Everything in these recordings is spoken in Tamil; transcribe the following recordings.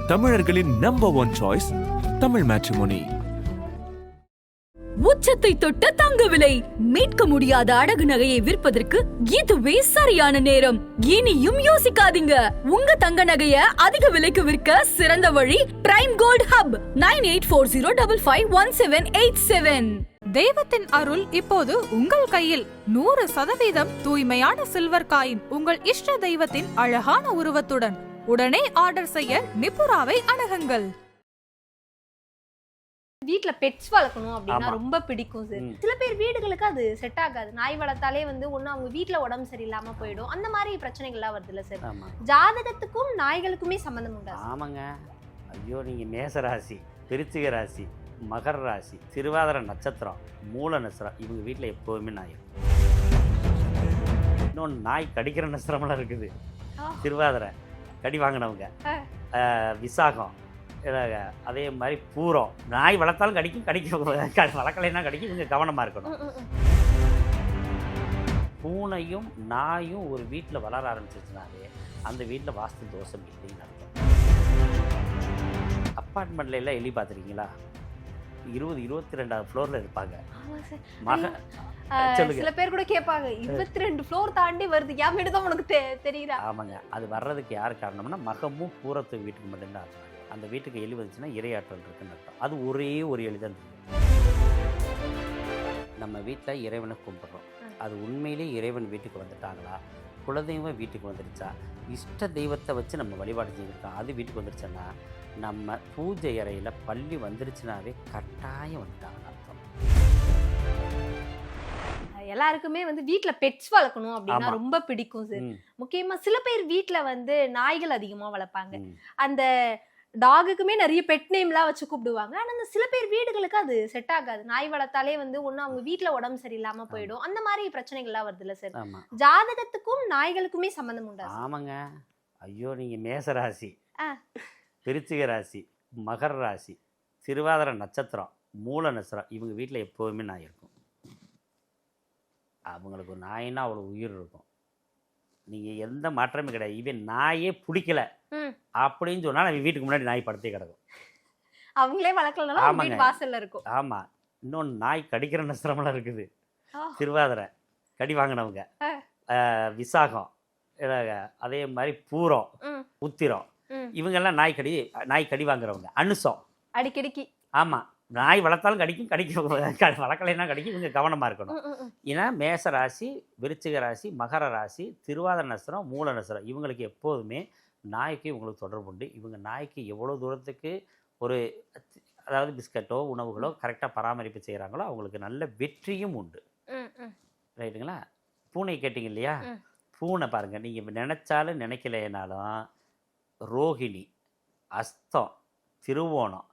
தமிழர்களின் number one choice Tamil matrimony. உச்சத்தை தொட்ட தங்க விலை, மீட்க முடியாத அடகு நகையை விற்பதற்கு இதுவே சரியான நேரம். இனியும் யோசிக்காதீங்க. உங்க தங்க நகைய அதிக விலைக்கு விற்க சிறந்த வழி பிரைம் கோல்ட் ஹப் 9840551787. தெய்வத்தின் அருள் இப்போது உங்கள் கையில். 100% தூய்மையான சில்வர் காயின் உங்கள் இஷ்ட தெய்வத்தின் அழகான உருவத்துடன். உடனே ஆர்டர் செய்ய நிபுராவை அணுகுங்கள். வீட்ல பெட்ஸ் வளர்க்கணும் அப்படின்னா ரொம்ப பிடிக்கும் சார். சில பேர் வீடுகளுக்கு அது செட் ஆகாது. நாய் வளர்த்தாலே ஒண்ணு அவங்க வீட்டுல உடம்பு சரியில்லாம போயிடும். அந்த மாதிரி பிரச்சனைகள்லாம் வருது இல்ல சார். ஜாதகத்துக்கும் நாய்களுக்குமே சம்பந்தம் உண்டா? ஆமாங்க. ஐயோ, நீங்க மேச ராசி, விருச்சிக ராசி, மகர ராசி, திருவாதிரை நட்சத்திரம், மூல நட்சத்திரம், இவங்க வீட்டில் எப்போவுமே நாய் இருக்கும். இன்னொன்று நாய் கடிக்கிற நட்சத்திரமெல்லாம் இருக்குது. திருவாதிரை கடி வாங்கினவங்க, விசாகம், அதே மாதிரி பூரம். நாய் வளர்த்தாலும் கடிக்கும், வளர்க்கலைன்னா கடிக்கும். இவங்க கவனமாக இருக்கணும். பூனையும் நாயும் ஒரு வீட்டில் வளர ஆரம்பிச்சிச்சுனாலே அந்த வீட்டில் வாஸ்து தோஷம் இல்லைன்னு அர்த்தம். அப்பார்ட்மெண்ட்ல எல்லாம் எலி பார்த்துருக்கீங்களா? 22 ஃப்ளோரில் இருப்பாங்க. சில பேர் கூட கேட்பாங்க, 22 ஃப்ளோர் தாண்டி வருது, என் வீடு தான் உனக்கு தெரியுதா? ஆமாங்க. அது வர்றதுக்கு யார் காரணம்னா மகமும் பூரத்து வீட்டுக்கு மட்டும்தான் அர்த்தம். அந்த வீட்டுக்கு எலி வந்துச்சுன்னா இறையாற்றல் இருக்குன்னு அர்த்தம். அது ஒரே ஒரு எலி தான் தெரியும். நம்ம வீட்டில் இறைவனை கும்பிட்றோம். அது உண்மையிலேயே இறைவன் வீட்டுக்கு வந்துட்டாங்களா, குலதெய்வம் வீட்டுக்கு வந்துடுச்சா, இஷ்ட தெய்வத்தை வச்சு நம்ம வழிபாடு செஞ்சுருக்கோம், அது வீட்டுக்கு வந்துடுச்சோன்னா நம்ம பூஜை அறையில் பள்ளி வந்துருச்சுனாவே கட்டாயம் வந்துட்டாங்கன்னு அர்த்தம். எல்லாருக்குமே வீட்ல பெட்ஸ் வளர்க்கணும் அப்படின்னா ரொம்ப பிடிக்கும் சார். முக்கியமா சில பேர் வீட்ல நாய்கள் அதிகமா வளர்ப்பாங்க. அந்த டாகுக்குமே நிறைய பெட் நேம்லாம் வச்சு கூப்பிடுவாங்க. ஆனா அந்த சில பேர் வீடுகளுக்கு அது செட் ஆகாது. நாய் வளர்த்தாலே ஒண்ணு அவங்க வீட்டுல உடம்பு சரியில்லாம போயிடும். அந்த மாதிரி பிரச்சனைகள்லாம் வருது இல்ல சார். ஜாதகத்துக்கும் நாய்களுக்குமே சம்பந்தம் உண்டா? ஆமாங்க. ஐயோ, நீங்க மேச ராசி, விருச்சிக ராசி, மகர ராசி, திருவாதிரை நட்சத்திரம், மூல நட்சத்திரம், இவங்க வீட்டில் எப்போவுமே நாய் இருக்கும். அவங்களுக்கு ஒரு நாயின்னா அவ்வளோ உயிர் இருக்கும். நீங்கள் எந்த மாற்றமே கிடையாது. இவன் நாயே பிடிக்கல அப்படின்னு சொன்னால் நம்ம வீட்டுக்கு முன்னாடி நாய் படுத்தே கிடக்கும். அவங்களே வளர்க்கலாம், வாசல்ல இருக்கும். ஆமாம். இன்னொன்று நாய் கடிக்கிற நட்சத்திரமெல்லாம் இருக்குது. திருவாதிரை கடி வாங்கினவங்க, விசாகம், அதே மாதிரி பூரம், உத்திரம், இவங்கெல்லாம் நாய் கடி வாங்குறவங்க. அனுசம் அடிக்கடிக்கு. ஆமாம். நாய் வளர்த்தாலும் கடிக்கும், வளர்க்கலைன்னா கடிக்கும். இவங்க கவனமாக இருக்கணும். ஏன்னா மேச ராசி, விருச்சிக ராசி, மகர ராசி, திருவாதிரை நட்சத்திரம், மூல நட்சத்திரம், இவங்களுக்கு எப்போதுமே நாய்க்கு இவங்களுக்கு தொடர்பு உண்டு. இவங்க நாய்க்கு எவ்வளோ தூரத்துக்கு அதாவது பிஸ்கட்டோ உணவுகளோ கரெக்டாக பராமரிப்பு செய்கிறாங்களோ அவங்களுக்கு நல்ல வெற்றியும் உண்டு. ரைட்டுங்களா? பூனை கேட்டிங்க இல்லையா? பூனை பாருங்கள், நீங்கள் நினச்சாலும் நினைக்கலைனாலும் ரோகிணி, அஸ்தம், திருவோணம்,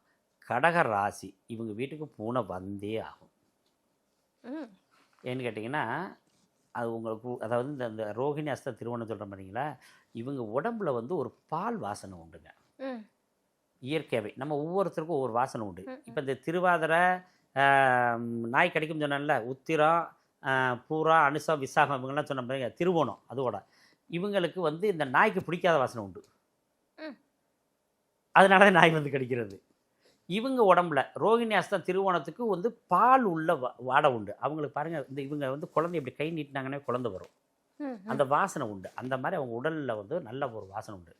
கடக ராசி, இவங்க வீட்டுக்கு பூனை வந்தே ஆகும். ஏன்னு கேட்டிங்கன்னா அது உங்களுக்கு அதாவது இந்த ரோகிணி, அஸ்தம், திருவோணம் சொல்கிற மாதிரிங்களா, இவங்க உடம்புல ஒரு பால் வாசனை உண்டுங்க. இயற்கையாகவே நம்ம ஒவ்வொருத்தருக்கும் ஒவ்வொரு வாசனை உண்டு. இப்போ இந்த திருவாதிரை நாய் கடிக்கும் சொன்னால, உத்திரம், பூரா, அனுசம், விசாகம், இவங்கெல்லாம் சொன்ன பாருங்க, திருவோணம், அதோட இவங்களுக்கு இந்த நாய்க்கு பிடிக்காத வாசனை உண்டு. அதனால தான் நாய் கடிக்கிறது. இவங்க உடம்புல ரோகிணி, அஸ்தம், திருவோணத்துக்கு பால் உள்ள வாடை உண்டு. அவங்களுக்கு பாருங்கள், இவங்க குழந்தை இப்படி கை நீட்டினாங்கன்னா குழந்தை வரும், அந்த வாசனை உண்டு. அந்த மாதிரி அவங்க உடலில் நல்ல ஒரு வாசனை உண்டு.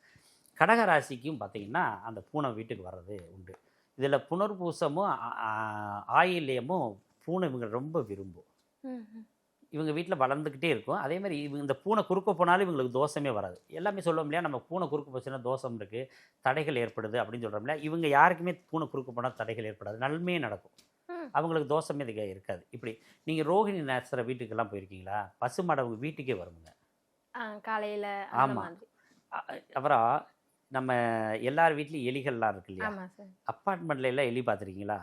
கடகராசிக்கும் பார்த்தீங்கன்னா அந்த பூனை வீட்டுக்கு வர்றது உண்டு. இதில் புனர்பூசமும் ஆயில்யமும் பூனை இவங்க ரொம்ப விரும்பும். இவங்க வீட்டில் வளர்ந்துக்கிட்டே இருக்கும். அதே மாதிரி இந்த பூனை குறுக்க போனாலும் இவங்களுக்கு தோஷமே வராது. எல்லாமே சொல்லுவோம் இல்லையா, நம்ம பூனை குறுக்க போச்சுன்னா தோஷம் இருக்குது, தடைகள் ஏற்படுது அப்படின்னு சொல்கிறோம் இல்லையா. இவங்க யாருக்குமே பூனை குறுக்க போனால் தடைகள் ஏற்படாது, நன்மையே நடக்கும். அவங்களுக்கு தோஷமே இதுக்கு இருக்காது. இப்படி நீங்கள் ரோகிணி நட்சத்திர வீட்டுக்கெல்லாம் போயிருக்கீங்களா? பசுமாடு அவங்க வீட்டுக்கே வருங்க காலையில். ஆமாம். அப்புறம் நம்ம எல்லார் வீட்லேயும் எலிகள்லாம் இருக்கு இல்லையா? அப்பார்ட்மெண்ட்ல எல்லாம் எலி பார்த்துருக்கீங்களா?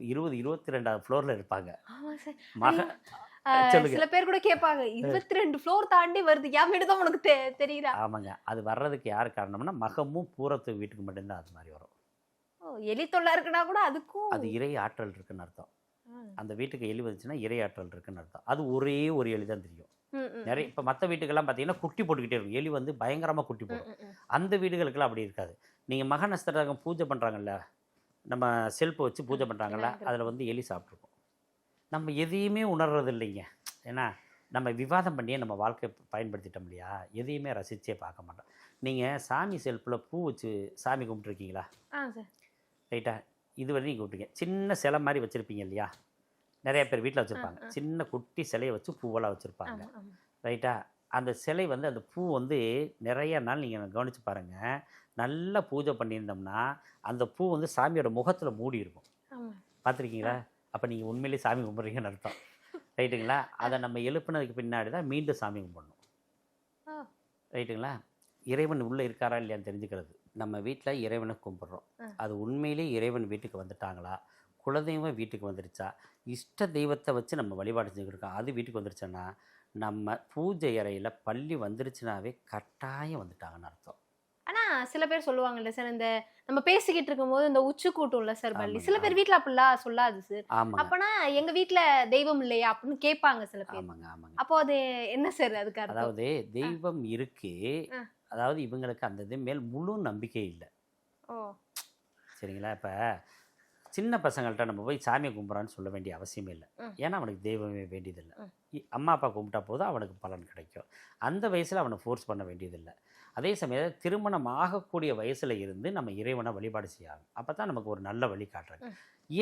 22 ஃப்ளோரில் இருப்பாங்க. சில பேர் கூட கேட்பாங்க, 22 ஃப்ளோர் தாண்டி வருது, என் வீடு தான் உனக்கு தெரியுதா? ஆமாங்க. அது வர்றதுக்கு யார் காரணம்னா மகமும் பூரத்து வீட்டுக்கு மட்டும்தான் அது மாதிரி வரும். எலி தொல்லை இருக்குன்னா கூட அதுக்கும் அது இறை ஆற்றல் இருக்குன்னு அர்த்தம். அந்த வீட்டுக்கு எலி வந்துச்சுன்னா இறை ஆற்றல் இருக்குன்னு அர்த்தம். அது ஒரே ஒரு எலி தான் தெரியும். நிறைய இப்போ மற்ற வீட்டுக்கெல்லாம் பார்த்தீங்கன்னா குட்டி போட்டுக்கிட்டே இருக்கும். எலி பயங்கரமாக குட்டி போடும். அந்த வீடுகளுக்கெல்லாம் அப்படி இருக்காது. நீங்கள் மக நட்சத்திரம் பூஜை பண்ணுறாங்கல்ல, நம்ம செல்ஃபை வச்சு பூஜை பண்ணுறாங்கல்ல, அதில் வந்து எலி சாப்பிட்ருக்கோம். நம்ம எதையுமே உணர்றது இல்லைங்க. ஏன்னா நம்ம விவாதம் பண்ணியே நம்ம வாழ்க்கை பயன்படுத்திட்டோம் இல்லையா, எதையுமே ரசிச்சே பார்க்க மாட்டோம். நீங்கள் சாமி செல்ஃபில் பூ வச்சு சாமி கும்பிட்ருக்கீங்களா? சார். ரைட்டா, இது வரையும் நீங்கள் கும்பிட்ருக்கீங்க. சின்ன சிலை மாதிரி வச்சுருப்பீங்க இல்லையா, நிறைய பேர் வீட்டில் வச்சுருப்பாங்க. சின்ன குட்டி சிலையை வச்சு பூவெல்லாம் வச்சுருப்பாங்க. ரைட்டா, அந்த சிலை வந்து அந்த பூ வந்து நிறைய நாள் நீங்கள் கவனித்து பாருங்கள், நல்லா பூஜை பண்ணியிருந்தோம்னா அந்த பூ வந்து சாமியோட முகத்தில் மூடி இருக்கும். பார்த்துருக்கீங்களா? அப்போ நீங்கள் உண்மையிலேயே சாமி கும்பிட்றீங்கன்னு அர்த்தம். ரைட்டுங்களா? அதை நம்ம எழுப்புனதுக்கு பின்னாடி தான் மீண்டும் சாமி கும்பிடணும். ரைட்டுங்களா? இறைவன் உள்ளே இருக்காரா இல்லையான்னு தெரிஞ்சுக்கிறது. நம்ம வீட்டில் இறைவனை கும்பிட்றோம், அது உண்மையிலேயே இறைவன் வீட்டுக்கு வந்துட்டாங்களா, குலதெய்வம் வீட்டுக்கு வந்துருச்சா, இஷ்ட தெய்வத்தை வச்சு நம்ம வழிபாடு செஞ்சுருக்கோம், அது வீட்டுக்கு வந்துருச்சுன்னா நம்ம பூஜை அறையில் பள்ளி வந்துருச்சுனாவே கட்டாயம் வந்துட்டாங்கன்னு அர்த்தம். ஆனா சில பேர் சொல்லுவாங்கல்ல சார், இந்த நம்ம பேசிக்கிட்டு இருக்கும்போது இந்த உச்சி கூட்டும்ல சார் பள்ளி, சில பேர் ஆமாங்க. வீட்ல அப்படிலாம் சொல்லாது சார். ஆமாங்க அப்பனா எங்க வீட்ல தெய்வம் இல்லையா அப்படின்னு கேட்பாங்க சில பேர். ஆமாங்க ஆமாங்க. அப்போ அது என்ன சார் அதுக்கு அர்த்தம்? அதாவது தெய்வம் இருக்கு, ஆ. அதாவது இவங்களுக்கு அந்த இது மேல் முழு நம்பிக்கை இல்லை. ஓ சரிங்களா? இப்போ சின்ன பசங்கள்கிட்ட நம்ம போய் சாமியை கும்பிட்றான்னு சொல்ல வேண்டிய அவசியமே இல்லை. ஏன்னா அவனுக்கு தெய்வமே வேண்டியதில்லை. அம்மா அப்பா கும்பிட்டா போதும் அவனுக்கு பலன் கிடைக்கும். அந்த வயசில் அவனை ஃபோர்ஸ் பண்ண வேண்டியதில்லை. அதே சமயம் திருமணம் ஆகக்கூடிய வயசில் இருந்து நம்ம இறைவனை வழிபாடு செய்யணும். அப்போ தான் நமக்கு ஒரு நல்ல வழி காட்டுறாங்க.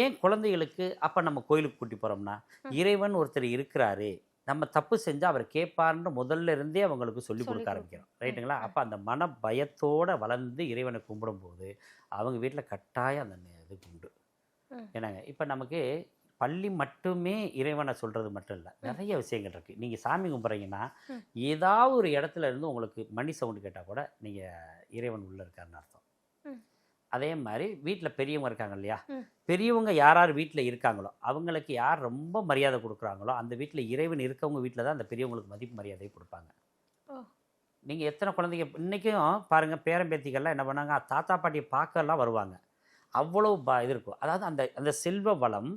ஏன் குழந்தைகளுக்கு அப்போ நம்ம கோயிலுக்கு கூட்டி போகிறோம்னா, இறைவன் ஒருத்தர் இருக்கிறாரு, நம்ம தப்பு செஞ்சால் அவர் கேட்பார்ன்ற முதல்ல இருந்தே அவங்களுக்கு சொல்லி கொடுக்க ஆரம்பிக்கிறோம். ரைட்டுங்களா? அப்போ அந்த மன பயத்தோடு வளர்ந்து இறைவனை கும்பிடும்போது அவங்க வீட்டில் கட்டாயம் அந்த இது உண்டு. ஏன்னாங்க இப்போ நமக்கு பள்ளி மட்டுமே இறைவனை சொல்கிறது மட்டும் இல்லை, நிறைய விஷயங்கள் இருக்குது. நீங்கள் சாமி கும்பிட்றீங்கன்னா ஏதாவது ஒரு இடத்துல இருந்து உங்களுக்கு மணி சவுண்டு கேட்டால் கூட நீங்கள் இறைவன் உள்ளே இருக்காருன்னு அர்த்தம். அதே மாதிரி வீட்டில் பெரியவங்க இருக்காங்க இல்லையா, பெரியவங்க யார் யார் வீட்டில் இருக்காங்களோ அவங்களுக்கு யார் ரொம்ப மரியாதை கொடுக்குறாங்களோ அந்த வீட்டில் இறைவன் இருக்கவங்க வீட்டில் தான் அந்த பெரியவங்களுக்கு மதிப்பு மரியாதை கொடுப்பாங்க. நீங்கள் எத்தனை குழந்தைங்க இன்றைக்கும் பாருங்கள், பேரம்பேத்திகள்லாம் என்ன பண்ணாங்க, தாத்தா பாட்டியை பார்க்கலாம் வருவாங்க, அவ்வளோ இது இருக்கும். அதாவது அந்த அந்த செல்வ வளம்,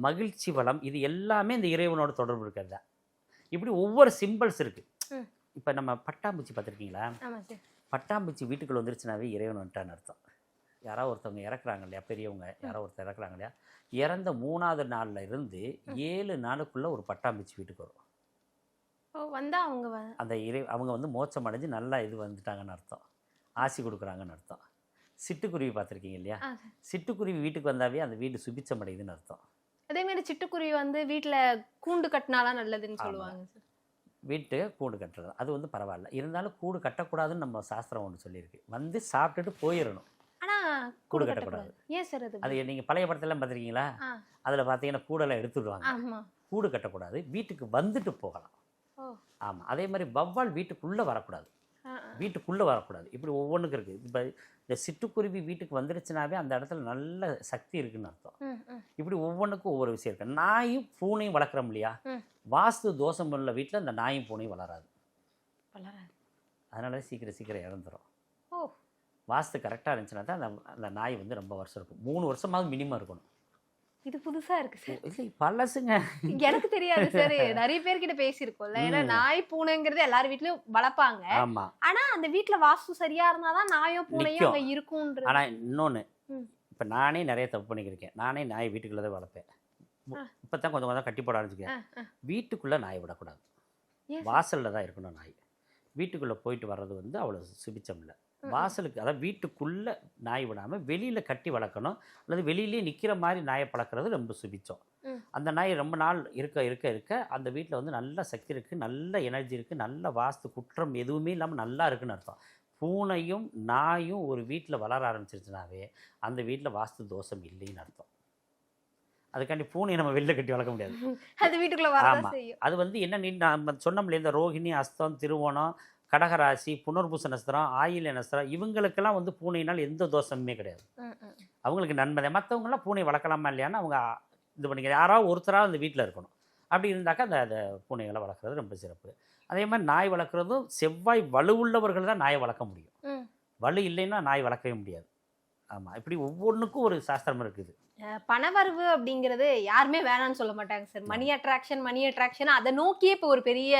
மகிழ்ச்சி வளம், இது எல்லாமே இந்த இறைவனோட தொடர்பு இருக்கிறது தான். இப்படி ஒவ்வொரு சிம்பிள்ஸ் இருக்குது. இப்போ நம்ம பட்டாம்பூச்சி பார்த்துருக்கீங்களா? பட்டாம்பூச்சி வீட்டுக்குள்ளே வந்துருச்சுனாவே இறைவன் வந்துட்டான்னு அர்த்தம். யாராவது ஒருத்தவங்க இறக்குறாங்க இல்லையா, பெரியவங்க யாரோ ஒருத்தர் இறக்குறாங்க இல்லையா, இறந்த 3ஆவது நாளில் இருந்து 7 நாளுக்குள்ளே ஒரு பட்டாம்பூச்சி வீட்டுக்கு வரும். வந்தா அந்த அவங்க வந்து மோட்சம் அடைஞ்சு நல்லா இது வந்துட்டாங்கன்னு அர்த்தம், ஆசி கொடுக்குறாங்கன்னு அர்த்தம். சிட்டுக்குருவி பார்த்துருக்கீங்க இல்லையா, சிட்டுக்குருவி வீட்டுக்கு வந்தாவே அந்த வீடு சுபிச்சம் அடையுதுன்னு அர்த்தம். அதே மாதிரி சிட்டுக்குருவி வந்து வீட்டுல கூண்டு கட்டினாலாம் நல்லதுன்னு சொல்லுவாங்க சார். வீட்டு கூடு கட்டுறது அது வந்து பரவாயில்ல, இருந்தாலும் கூடு கட்டக்கூடாதுன்னு நம்ம சாஸ்திரம் ஒன்று சொல்லியிருக்கு. வந்து சாப்பிட்டுட்டு போயிடணும், ஆனா கூடு கட்டக்கூடாது. ஏன் சார் அது? அது நீங்கள் பழைய படத்தெல்லாம் பார்த்துருக்கீங்களா? அதில் பார்த்தீங்கன்னா கூடெல்லாம் எடுத்துடுவாங்க. கூடு கட்டக்கூடாது, வீட்டுக்கு வந்துட்டு போகலாம். ஆமாம். அதே மாதிரி வவ்வால் வீட்டுக்குள்ளே வரக்கூடாது, வீட்டுக்குள்ளே வரக்கூடாது. இப்படி ஒவ்வொன்றுக்கு இருக்குது. இப்போ இந்த சிட்டுக்குருவி வீட்டுக்கு வந்துருச்சுனாவே அந்த இடத்துல நல்ல சக்தி இருக்குன்னு அர்த்தம். இப்படி ஒவ்வொன்றுக்கும் ஒவ்வொரு விஷயம் இருக்குது. நாயும் பூனையும் வளர்க்குறோம் இல்லையா, வாஸ்து தோஷம் உள்ள வீட்டில் அந்த நாயும் பூனையும் வளராது. அதனால சீக்கிரம் இறந்துடும். வாஸ்து கரெக்டாக இருந்துச்சுன்னா தான் அந்த நாய் வந்து ரொம்ப வருஷம் இருக்கும். 3 வருஷமாவது மினிமம் இருக்கணும். இது புதுசா இருக்கு சார். இல்லை பழசுங்க, எனக்கு தெரியாது சார். நிறைய பேர்கிட்ட பேசியிருக்கோம்ல, ஏன்னா நாய் பூனைங்கிறது எல்லாரும் வீட்லயும் வளர்ப்பாங்க. ஆமா. ஆனா அந்த வீட்டுல வாஸ்து சரியா இருந்தாதான் நாயோ பூனையும் அங்க இருக்கும்ன்றது. ஆனா இன்னொன்னு, இப்ப நானே நிறைய தப்பு பண்ணிக்கிறேன். நானே நாய் வீட்டுக்குள்ள தான் வளர்ப்பேன். இப்பதான் கொஞ்சம் கொஞ்சம் கட்டி போட ஆரம்பிச்சுக்கிறேன். வீட்டுக்குள்ள நாய் விடக்கூடாது, வாசல்ல தான் இருக்கணும் நாய். வீட்டுக்குள்ள போயிட்டு வர்றது வந்து அவ்வளவு சுபிச்சம் இல்லை. வாசலுக்கு, அதாவது வீட்டுக்குள்ளே நாய் விடாமல் வெளியில் கட்டி வளர்க்கணும், அல்லது வெளியிலே நிற்கிற மாதிரி நாயை பழக்கிறது ரொம்ப சுபிச்சம். அந்த நாய் ரொம்ப நாள் இருக்க அந்த வீட்டில் வந்து நல்ல சக்தி இருக்குது, நல்ல எனர்ஜி இருக்குது, நல்ல வாஸ்து குற்றம் எதுவுமே இல்லாமல் நல்லா இருக்குன்னு அர்த்தம். பூனையும் நாயும் ஒரு வீட்டில் வளர ஆரம்பிச்சிருச்சுனாவே அந்த வீட்டில் வாஸ்து தோஷம் இல்லைன்னு அர்த்தம். அதுக்காண்டி பூனையை நம்ம வெளில கட்டி வளர்க்க முடியாது, அது வீட்டுக்குள்ளே வரதான் செய்யும். அது வந்து என்ன, நம்ம சொன்னோம்ல, இந்த ரோகிணி, அஸ்தம், திருவோணம், கடகராசி, புனர்பூச நட்சத்திரம், ஆயில்ய நட்சத்திரம், இவங்களுக்கெல்லாம் வந்து பூனையினால் எந்த தோஷமுமே கிடையாது. அவங்களுக்கு நன்மை. மற்றவங்களாம் பூனை வளர்க்கலாமா இல்லையான்னு அவங்க இது பண்ணிக்க, யாராவது ஒருத்தராக அந்த வீட்டில் இருக்கணும். அப்படி இருந்தாக்கா அந்த பூனைகளை வளர்க்குறது ரொம்ப சிறப்பு. அதே மாதிரி நாய் வளர்க்குறதும் செவ்வாய் வலுவுள்ளவர்கள் தான் நாயை வளர்க்க முடியும், வலு இல்லைன்னா நாய் வளர்க்கவே முடியாது. ஆமாம். இப்படி ஒவ்வொன்றுக்கும் ஒரு சாஸ்திரம் இருக்குது. பணவரவு அப்படிங்கிறது யாருமே வேணான்னு சொல்ல மாட்டாங்க சார். மணி அட்ராக்ஷன் அதை நோக்கியே இப்போ ஒரு பெரிய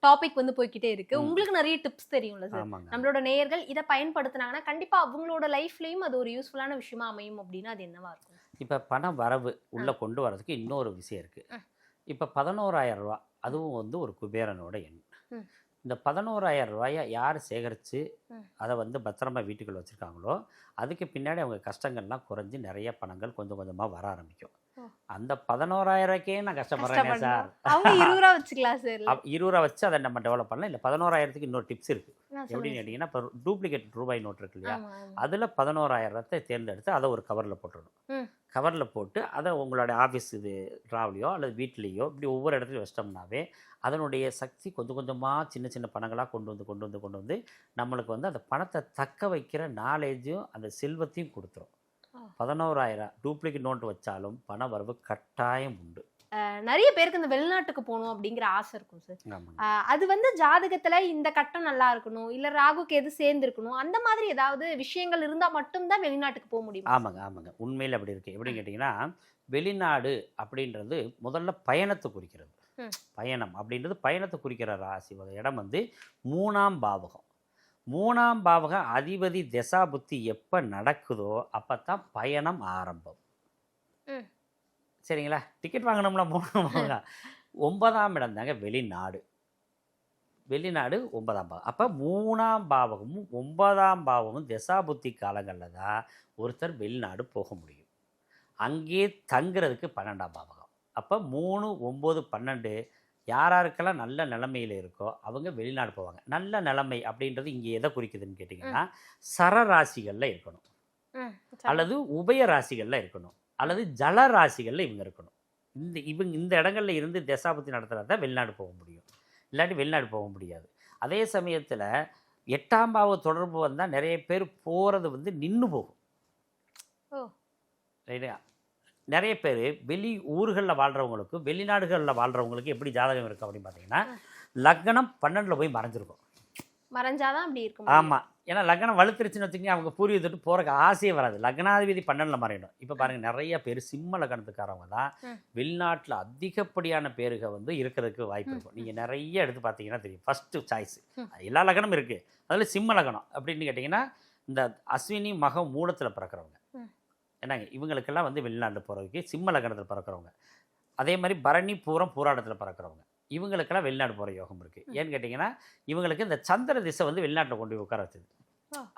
டாபிக் வந்து போய்க்கிட்டே இருக்கு. ம். உங்களுக்கு நிறைய டிப்ஸ் தெரியும்ல சார். ஆமாங்க. நம்மளோட நேயர்கள் இதை பயன்படுத்தினாங்கன்னா கண்டிப்பா அவங்களோட லைஃப்லயும் அது ஒரு யூஸ்ஃபுல்லான விஷயமா அமையும் அப்படின்னா அது என்னவா இருக்கும்? இப்போ பண வரவு உள்ளே கொண்டு வரதுக்கு இன்னொரு விஷயம் இருக்குது. இப்போ 11,000 ரூபா அதுவும் வந்து ஒரு குபேரனோட எண். ம். இந்த 11,000 ரூபாயை யார் சேகரித்து ம். அதை வந்து பத்திரமா வீட்டுக்குள்ள வச்சுருக்காங்களோ அதுக்கு பின்னாடி அவங்க கஷ்டங்கள்லாம் குறைஞ்சி நிறைய பணங்கள் கொஞ்சம் கொஞ்சமாக வர ஆரம்பிக்கும். ஓ. அந்த 11,000க்கே நான் கஷ்டப்படுறேனே சார். அவங்க 20 ரூபா வச்சுக்கலாம் சார். 20 ரூபா வச்சு அதை நம்ம டெவலப் பண்ணலாம். இல்லை 11,000க்கு இன்னொரு டிப்ஸ் இருக்குது. எப்படின்னு கேட்டிங்கன்னா, இப்போ டூப்ளிகேட் ரூபாய் நோட் இருக்கு இல்லையா, அதில் 11,000 தேர்ந்தெடுத்து அதை ஒரு கவரில் போட்டுடணும். ம். கவரில் போட்டு அதை உங்களுடைய ஆஃபீஸ் இது ட்ராவலையோ அல்லது வீட்லேயோ இப்படி ஒவ்வொரு இடத்துலையும் வச்சிட்டோம்னாவே அதனுடைய சக்தி கொஞ்சம் கொஞ்சமாக சின்ன சின்ன பணங்களாக கொண்டு வந்து நம்மளுக்கு வந்து அந்த பணத்தை தக்க வைக்கிற நாலேஜும் அந்த செல்வத்தையும் கொடுத்துரும். 11,000 டூப்ளிகேட் நோட்டு வச்சாலும் பண வரவு கட்டாயம் உண்டு. நிறைய பேருக்கு இந்த வெளிநாட்டுக்கு போகணும் அப்படிங்கிற ஆசை இருக்கும் சார். ஆமாங்க. அது வந்து ஜாதகத்துல இந்த கட்டம் நல்லா இருக்கணும், இல்ல ராகுக்கு எது சேர்ந்து இருக்கணும், அந்த மாதிரி ஏதாவது விஷயங்கள் இருந்தா மட்டும்தான் வெளிநாட்டுக்கு போக முடியும். ஆமாங்க. உண்மையில் அப்படி இருக்குது. எப்படின்னு கேட்டிங்கன்னா, வெளிநாடு அப்படின்றது முதல்ல பயணத்தை குறிக்கிறது. ம். பயணம் அப்படின்றது பயணத்தை குறிக்கிற ராசி இடம் வந்து 3ஆம் பாவகம். 3ஆம் பாவக அதிபதி திசா புத்தி எப்போ நடக்குதோ அப்போ தான் பயணம் ஆரம்பம். ம். சரிங்களா? டிக்கெட் வாங்கினோம்னா 3ஆம் பாவகம். 9ஆம் இடம் தாங்க வெளிநாடு. வெளிநாடு 9ஆம் பாவம். அப்போ 3ஆம் பாவகமும் 9ஆம் பாவமும் திசா புத்தி காலங்களில் தான் ஒருத்தர் வெளிநாடு போக முடியும். அங்கேயே தங்குறதுக்கு 12ஆம் பாவகம். அப்போ 3, 9, 12 யாராருக்கெல்லாம் நல்ல நிலைமையில் இருக்கோ அவங்க வெளிநாடு போவாங்க. நல்ல நிலைமை அப்படின்றது இங்கே எதை குறிக்குதுன்னு கேட்டிங்கன்னா, சரராசிகளில் இருக்கணும், அல்லது உபய ராசிகளில் இருக்கணும், அல்லது ஜல ராசிகளில் இவங்க இருக்கணும். இந்த இடங்கள்ல இருந்து தசாபுத்தி நடத்துகிறதா தான் வெளிநாடு போக முடியும். இல்லாட்டி வெளிநாடு போக முடியாது. அதே சமயத்தில் 8ஆம் பாவ தொடர்பு வந்தால் நிறைய பேர் போகிறது வந்து நின்று போகும். ரைட்டா? நிறைய பேர் வெளி ஊர்களில் வாழ்கிறவங்களுக்கும் வெளிநாடுகளில் வாழ்கிறவங்களுக்கு எப்படி ஜாதகம் இருக்குது அப்படின்னு பார்த்தீங்கன்னா, லக்னம் 12ல் போய் மறைஞ்சிருக்கும். மறைஞ்சாதான் அப்படி இருக்கும். ஆமாம். ஏன்னா லக்னம் வலுத்துருச்சுன்னு வச்சுக்கோங்க, அவங்க பூர்வீக தொட்டு போகிறக்கு ஆசையே வராது. லக்னாதிபதி 12ல் மறையணும். இப்போ பாருங்கள், நிறைய பேர் சிம்ம லக்னத்துக்காரவங்க தான் வெளிநாட்டில் அதிகப்படியான பேருக வந்து இருக்கிறதுக்கு வாய்ப்பு இருக்கும். நீங்கள் நிறைய எடுத்து பார்த்தீங்கன்னா தெரியும். ஃபஸ்ட்டு சாய்ஸ் எல்லா லக்னமும் இருக்குது, அதில் சிம்ம லக்னம் அப்படின்னு கேட்டிங்கன்னா இந்த அஸ்வினி மகம் மூலத்தில் பிறக்கிறவங்க. என்னங்க இவங்களுக்கெல்லாம் வந்து வெளிநாட்டில் போகிறதுக்கு சிம்ம லக்னத்தில் பிறக்கிறவங்க. அதே மாதிரி பரணி பூரம் பூராடத்தில் பிறக்கிறவங்க இவங்களுக்கெல்லாம் வெளிநாடு போகிற யோகம் இருக்குது. ஏன்னு கேட்டிங்கன்னா, இவங்களுக்கு இந்த சந்திர திசை வந்து வெளிநாட்டில் கொண்டு போய் உட்கார வச்சுது.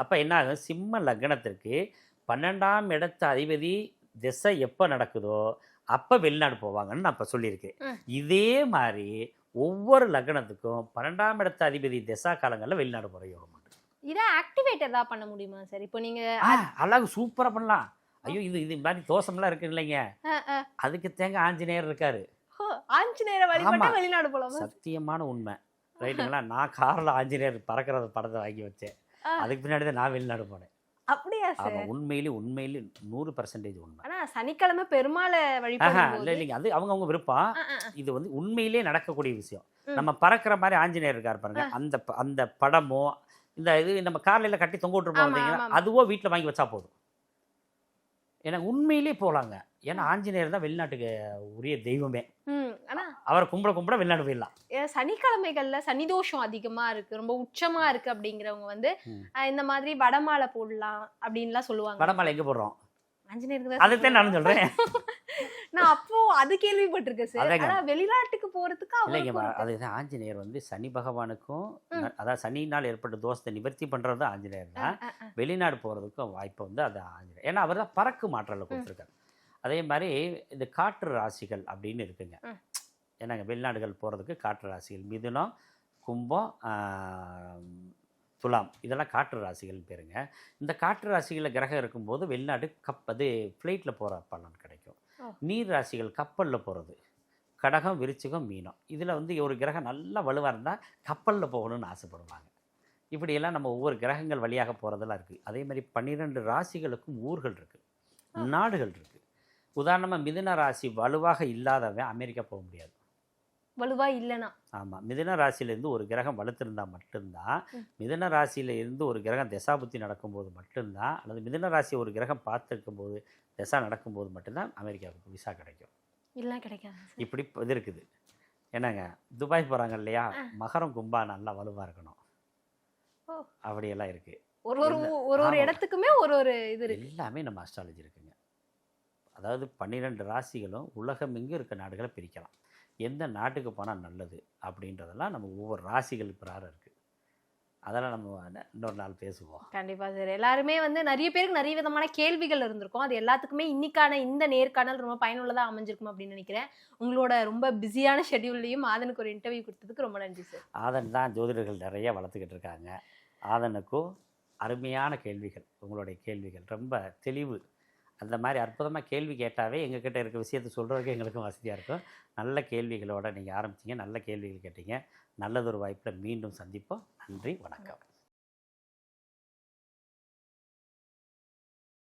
அப்போ என்ன ஆகும், சிம்ம லக்னத்திற்கு 12ஆம் இடத்து அதிபதி திசை எப்போ நடக்குதோ அப்போ வெளிநாடு போவாங்கன்னு நான் இப்போ சொல்லியிருக்கேன். இதே மாதிரி ஒவ்வொரு லக்னத்துக்கும் 12ஆம் இடத்து அதிபதி திசா காலங்களில் வெளிநாடு போகிற யோகம் உண்டு. இதை ஆக்டிவேட் எதாவது பண்ண முடியுமா சார்? இப்போ நீங்கள் அழகு சூப்பராக பண்ணலாம். ஐயோ இது மாதிரி தோஷம்லாம் இருக்கு இல்லைங்க, அதுக்கு தேங்க ஆஞ்சநேயர் இருக்காரு. ஆஞ்சநேயர் வழிபட்டா வெளிநாடு போலாம். சத்தியமான உண்மை. ரைட்டுங்களா? நான் காரில் ஆஞ்சநேயர் பறக்கிற படத்தை வாங்கி வச்சேன். அதுக்கு பின்னாடி தான் நான் வெளிநாடு போனேன். அப்படியா சார்? உண்மையிலே 100% உண்மை. ஆனா சனிக்கிழமை பெருமாளை வழிபடுறது இல்லைங்க, அது அவங்க விருப்பம். இது வந்து உண்மையிலே நடக்கக்கூடிய விஷயம். நம்ம பறக்கிற மாதிரி ஆஞ்சநேயர் இருக்காரு பாருங்க, அந்த படமோ இந்த இது நம்ம காலையில் கட்டி தொங்க விட்டுருப்போம், அதுவோ வீட்டில் வாங்கி வச்சா போதும். ஏன்னா உண்மையிலே போகலாங்க. ஏன்னா ஆஞ்சநேயர் தான் வெளிநாட்டுக்கு உரிய தெய்வமே. அவரை கும்பிட வெளிநாடு போயிடலாம். சனிக்கிழமைகள்ல சனிதோஷம் அதிகமா இருக்கு, ரொம்ப உச்சமா இருக்கு அப்படிங்கிறவங்க வந்து இந்த மாதிரி வடமாலை போடலாம் அப்படின்லாம் சொல்லுவாங்க. வடமாலை எங்க போடுறோம்? ஆஞ்சநேயருக்கு. அதுதான் நான் சொல்றேன். நான் அப்போ அது கேள்விப்பட்டிருக்கேன் சார். ஆனா வெளிநாட்டுக்கு போறதுக்கு இல்லைங்க, அதுதான் ஆஞ்சநேயர் வந்து சனி பகவானுக்கும், அதாவது சனினால் ஏற்பட்ட தோஷத்தை நிவர்த்தி பண்றது ஆஞ்சநேயர் தான். வெளிநாடு போறதுக்கும் வாய்ப்பு வந்து அது ஆஞ்சநேயர். ஏன்னா அவர் தான் பறக்கு மாற்றலை கொடுத்துருக்காரு. அதே மாதிரி இந்த காற்று ராசிகள் அப்படின்னு இருக்குங்க. ஏன்னாங்க வெளிநாடுகள் போகிறதுக்கு காற்று ராசிகள் மிதுனம், கும்பம், துலாம் இதெல்லாம் காற்று ராசிகள்னு பேருங்க. இந்த காற்று ராசிகளில் கிரகம் இருக்கும்போது வெளிநாடு அது ஃப்ளைட்டில் போகிற பலன் கிடைக்கும். நீர் ராசிகள் கப்பலில் போகிறது, கடகம், விருச்சிகம், மீனம், இதில் வந்து ஒரு கிரகம் நல்லா வலுவாக இருந்தால் கப்பலில் போகணும்னு ஆசைப்படுவாங்க. இப்படியெல்லாம் நம்ம ஒவ்வொரு கிரகங்கள் வழியாக போகிறதெல்லாம் இருக்குது. அதே மாதிரி 12 ராசிகளுக்கும் ஊர்கள் இருக்குது, நாடுகள் இருக்குது. உதாரணமாக மிதுன ராசி வலுவாக இல்லாதவன் அமெரிக்கா போக முடியாது, வலுவா இல்லைனா. ஆமாம், மிதுன ராசியிலேருந்து ஒரு கிரகம் வலுத்திருந்தால் மட்டும்தான், மிதுன ராசியில் இருந்து ஒரு கிரகம் தசாபுத்தி நடக்கும்போது மட்டும்தான், அல்லது மிதுன ராசி ஒரு கிரகம் பார்த்துருக்கும் போது தசா நடக்கும்போது மட்டும்தான் அமெரிக்காவுக்கு விசா கிடைக்கும். இல்லை கிடைக்காது. இப்படி இது இருக்குது. என்னங்க துபாய் போகிறாங்க இல்லையா, மகரம் கும்பா நல்லா வலுவாக இருக்கணும். ஓ. அப்படியெல்லாம் இருக்குது. ஒரு ஒரு ஒரு ஒரு இடத்துக்குமே ஒரு ஒரு இது இருக்கு. எல்லாமே நம்ம அஸ்ட்ராலஜி இருக்குங்க. அதாவது 12 ராசிகளும் உலகம் எங்கே இருக்க நாடுகளை பிரிக்கலாம். எந்த நாட்டுக்கு போனால் நல்லது அப்படின்றதெல்லாம் நம்ம ஒவ்வொரு ராசிகள் பிரகாரம் இருக்குது. அதெல்லாம் நம்ம இன்னொரு நாள் பேசுவோம். கண்டிப்பா சார். எல்லாருமே வந்து நிறைய பேருக்கு நிறைய விதமான கேள்விகள் இருந்திருக்கும். அது எல்லாத்துக்குமே இன்னைக்கான இந்த நேர்காணல் ரொம்ப பயனுள்ளதா அமைஞ்சிருக்கும் அப்படின்னு நினைக்கிறேன். உங்களோட ரொம்ப பிஸியான ஷெட்யூல்லையும் ஆதனுக்கு ஒரு இன்டர்வியூ கொடுத்ததுக்கு ரொம்ப நன்றி சார். ஆதன் தான் ஜோதிடர்கள் நிறைய வளர்த்துக்கிட்டு இருக்காங்க. ஆதனுக்கும் அருமையான கேள்விகள், உங்களுடைய கேள்விகள் ரொம்ப தெளிவு. அந்த மாதிரி அற்புதமாக கேள்வி கேட்டாவே எங்ககிட்ட இருக்க விஷயத்தை சொல்கிறதுக்கு எங்களுக்கும் வசதியாக இருக்கும். நல்ல கேள்விகளோடு நீங்கள் ஆரம்பிச்சிங்க, நல்ல கேள்விகள் கேட்டீங்க. நல்லதொரு வாய்ப்பில் மீண்டும் சந்திப்போம். நன்றி, வணக்கம்.